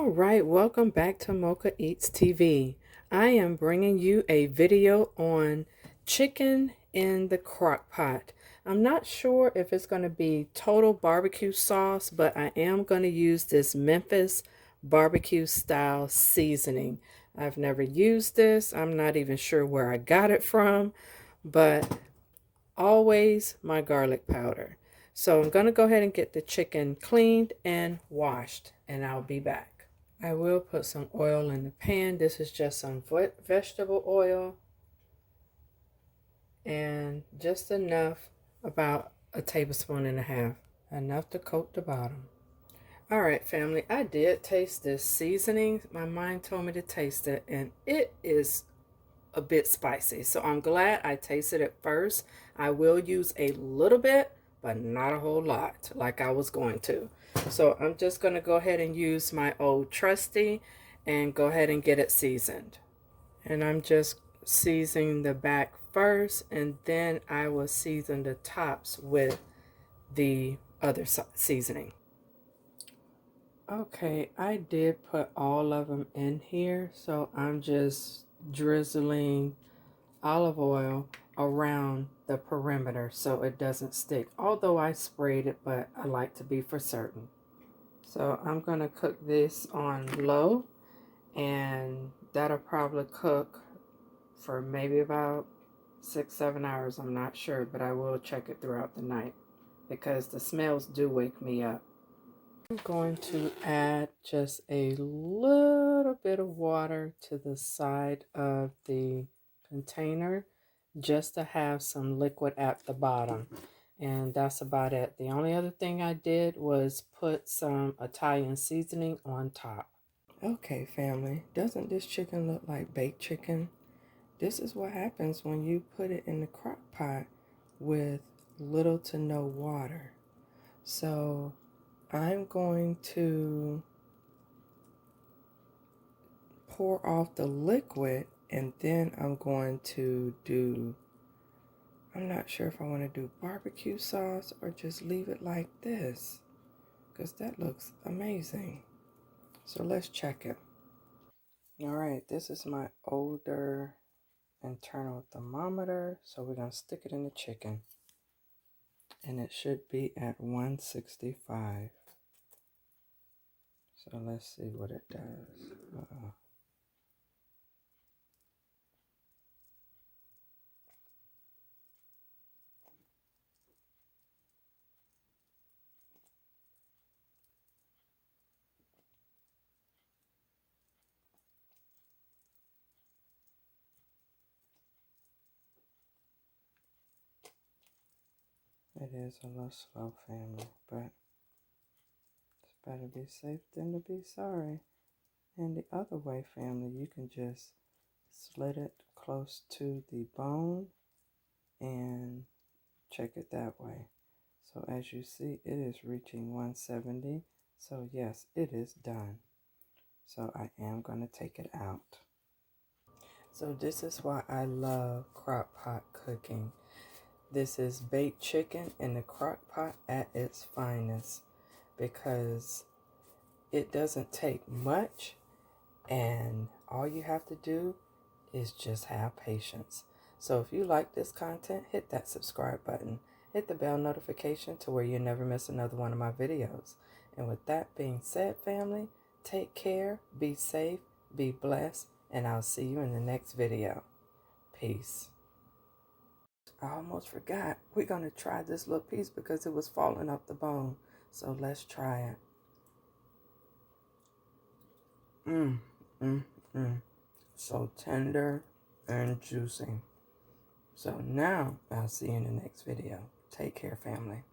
All right, welcome back to Mocha Eats TV. I am bringing you a video on chicken in the crock pot. I'm not sure if it's going to be total barbecue sauce, but I am going to use this Memphis barbecue style seasoning. I've never used this. I'm not even sure where I got it from, but always my garlic powder. So I'm going to go ahead and get the chicken cleaned and washed, and I'll be back. I will put some oil in the pan. This is just some vegetable oil and just enough, about a tablespoon and a half, enough to coat the bottom. All right, family, I did taste this seasoning. My mind told me to taste it, and it is a bit spicy. So I'm glad I tasted it first. I will use a little bit, but not a whole lot like I was going to. So I'm just going to go ahead and use my old trusty and go ahead and get it seasoned. And I'm just seasoning the back first, and then I will season the tops with the other seasoning. Okay, I did put all of them in here, so I'm just drizzling olive oil around the perimeter so it doesn't stick. Although I sprayed it, but I like to be for certain. So I'm going to cook this on low, and that'll probably cook for maybe about 6-7 hours. I'm not sure, but I will check it throughout the night because the smells do wake me up. I'm going to add just a little bit of water to the side of the container just to have some liquid at the bottom, and that's about it. The only other thing I did was put some Italian seasoning on top. Okay, family, doesn't this chicken look like baked chicken? This is what happens when you put it in the crock pot with little to no water. So I'm going to pour off the liquid, and then I'm going to do, I'm not sure if I want to do barbecue sauce or just leave it like this, because that looks amazing. So let's check it. All right, this is my older internal thermometer, so we're going to stick it in the chicken, and it should be at 165. So let's see what it does. It is a little slow, family, but it's better be safe than to be sorry. And the other way, family, you can just slit it close to the bone and check it that way. So as you see, it is reaching 170. So yes, it is done. So I am going to take it out. So this is why I love crock pot cooking. This is baked chicken in the crock pot at its finest, because it doesn't take much, and all you have to do is just have patience. So if you like this content, hit that subscribe button. Hit the bell notification to where you never miss another one of my videos. And with that being said, family, take care, be safe, be blessed, and I'll see you in the next video. Peace. I almost forgot. We're going to try this little piece because it was falling off the bone. So let's try it. So tender and juicy. So now I'll see you in the next video. Take care, family.